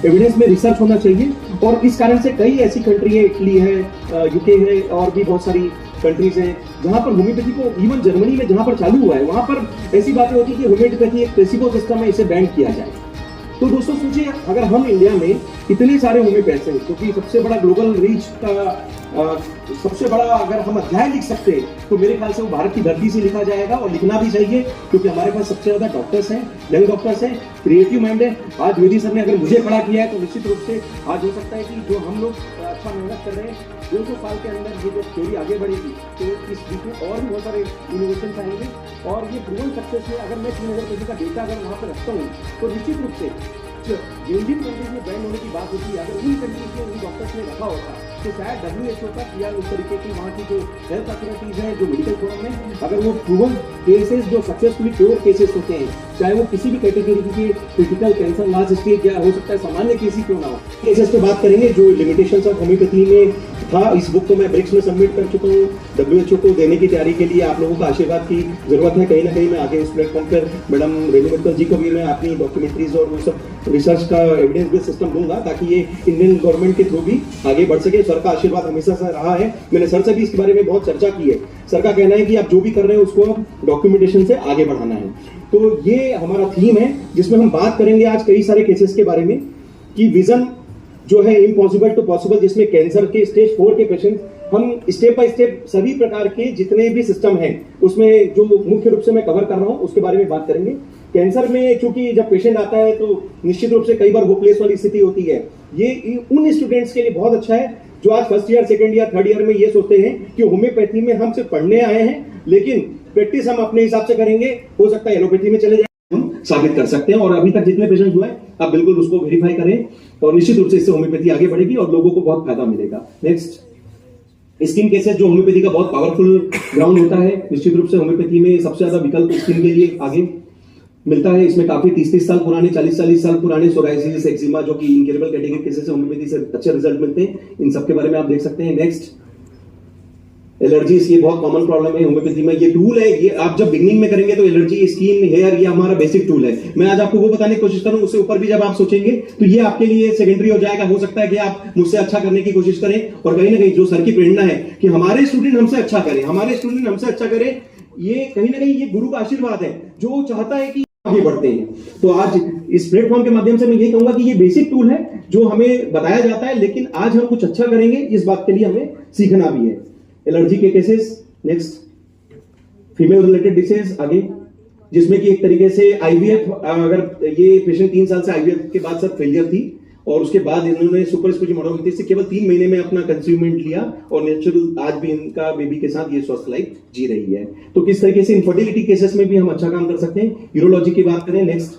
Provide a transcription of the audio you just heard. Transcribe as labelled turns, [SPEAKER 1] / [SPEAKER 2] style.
[SPEAKER 1] Evidence में research होना चाहिए। और इस कारण से कई ऐसी कंट्री है, इटली है, यूके है और भी बहुत सारी कंट्रीज हैं जहां पर होम्योपैथी को, इवन जर्मनी में जहां पर चालू हुआ है वहां पर ऐसी बातें होती है कि होम्योपैथी एक प्लेसिबो सिस्टम है, इसे बैन किया जाए। तो दोस्तों सोचिए, अगर हम इंडिया में इतने सारे होम्योपैथ्स हैं, क्योंकि सबसे बड़ा ग्लोबल रीच का सबसे बड़ा अगर हम अध्याय लिख सकते हैं तो मेरे ख्याल से वो भारत की धरती से लिखा जाएगा, और लिखना भी चाहिए, क्योंकि हमारे पास सबसे ज्यादा डॉक्टर्स हैं, यंग डॉक्टर्स हैं, क्रिएटिव माइंड है। आज वेदी सर ने अगर मुझे खड़ा किया है तो निश्चित रूप से आज हो सकता है कि जो हम लोग अच्छा मेहनत कर रहे हैं 200 साल के अंदर ये जो थ्योरी आगे बढ़ेगी तो इस बीच में और भी बहुत सारे इनोवेशन आएंगे। और ये प्रूवन सक्सेस में अगर मैं 3000 पेजी का डेटा अगर वहाँ पर रखता हूँ तो निश्चित रूप से जिन जिन कंट्रीज में बैन होने की बात होती है, अगर उन कंट्रीज में उन डॉक्टर्स ने रखा होता तो शायद WHO तक या उस तरीके की वहाँ की जो हेल्थ अथॉरिटीज हैं, जो मेडिकल फोरम में, अगर वो प्रूवन केसेस जो सक्सेसफुली क्योर केसेस होते हैं, चाहे वो किसी भी कैटेगरी के क्रिटिकल कैंसर लास्ट स्टेज या हो सकता है सामान्य केस ही क्यों ना हो, केसेस पे बात करेंगे जो लिमिटेशंस ऑफ होम्योपैथी में था। इस बुक को मैं ब्रिक्स में सबमिट कर चुका हूँ, WHO को देने की तैयारी के लिए आप लोगों का आशीर्वाद की जरूरत है। कहीं ना कहीं मैं आगे इस प्लेटफॉर्म पर मैडम रेणु मित्तल जी को भी मैं अपनी डॉक्यूमेंट्रीज और वो सब रिसर्च का एविडेंस बेस्ड सिस्टम दूंगा ताकि ये इंडियन गवर्नमेंट के थ्रू भी आगे बढ़ सके। सर का आशीर्वाद हमेशा से रहा है, मैंने सर से भी इसके बारे में बहुत चर्चा की है। सर का कहना है कि आप जो भी कर रहे हैं उसको डॉक्यूमेंटेशन से आगे बढ़ाना है। तो ये हमारा थीम है जिसमें हम बात करेंगे आज कई सारे केसेस के बारे में कि विजन जो है इम्पॉसिबल टू पॉसिबल, जिसमें कैंसर के स्टेज 4 के पेशेंट हम स्टेप बाय स्टेप सभी प्रकार के जितने भी सिस्टम हैं उसमें जो मुख्य रूप से मैं कवर कर रहा हूं उसके बारे में बात करेंगे। कैंसर में चूंकि जब पेशेंट आता है तो निश्चित रूप से कई बार होपलेस वाली स्थिति होती है। ये उन स्टूडेंट्स के लिए बहुत अच्छा है जो आज first year, second year, third year में ये सोचते हैं कि होम्योपैथी में हम सिर्फ पढ़ने आए हैं लेकिन प्रैक्टिस हम अपने हिसाब से करेंगे, हो सकता है एलोपैथी में चले जाए, हम साबित कर सकते हैं। और अभी तक जितने पेशेंट हुए आप बिल्कुल उसको वेरीफाई करें और निश्चित रूप से इससे होम्योपैथी आगे बढ़ेगी और लोगों को बहुत फायदा मिलेगा। नेक्स्ट, स्किन केसेस जो होम्योपैथी का बहुत पावरफुल ग्राउंड होता है। निश्चित रूप से होम्योपैथी में सबसे ज्यादा विकल्प स्किन के लिए आगे मिलता है। इसमें काफी 30-30 साल पुराने, 40-40 साल पुराने सोराइसिस, एक्जिमा जो कि इनक्यूरेबल कैटेगरी केसेस है, होम्योपैथी से अच्छे रिजल्ट मिलते हैं। इन सब के बारे में आप देख सकते हैं। नेक्स्ट, एलर्जीज, ये बहुत कॉमन प्रॉब्लम है होम्योपैथी में। ये टूल है, ये आप जब बिगनिंग में करेंगे तो एलर्जी, स्किन, हेयर, ये हमारा बेसिक टूल है। मैं आज आपको वो बताने की कोशिश करूं, उससे ऊपर भी जब आप सोचेंगे तो ये आपके लिए सेकेंडरी हो जाएगा। हो सकता है कि आप मुझसे अच्छा करने की कोशिश करें और कहीं ना कहीं जो सर की प्रेरणा है कि हमारे स्टूडेंट हमसे अच्छा करें, हमारे स्टूडेंट हमसे अच्छा करें, ये कहीं ना कहीं ये गुरु का आशीर्वाद है जो चाहता है कि आगे बढ़ते हैं। तो आज इस प्लेटफॉर्म के माध्यम से मैं यही कहूंगा कि ये बेसिक टूल है जो हमें बताया जाता है, लेकिन आज हम कुछ अच्छा करेंगे इस बात के लिए हमें सीखना भी है। एलर्जी के cases, next, female related disease आगे, जिसमें कि एक तरीके से आईवीएफ, अगर ये पेशेंट 3 साल से आईवीएफ के बाद सर फेलियर थी और उसके बाद इन्होंने सुपर स्पेशल मोडोपैथी से केवल 3 महीने में अपना कंज्यूमेंट लिया और नेचुरल आज भी इनका बेबी के साथ ये स्वस्थ लाइफ जी रही है। तो किस तरीके से इनफर्टिलिटी केसेस में भी हम अच्छा काम कर सकते हैं। यूरोलॉजी की बात करें, नेक्स्ट,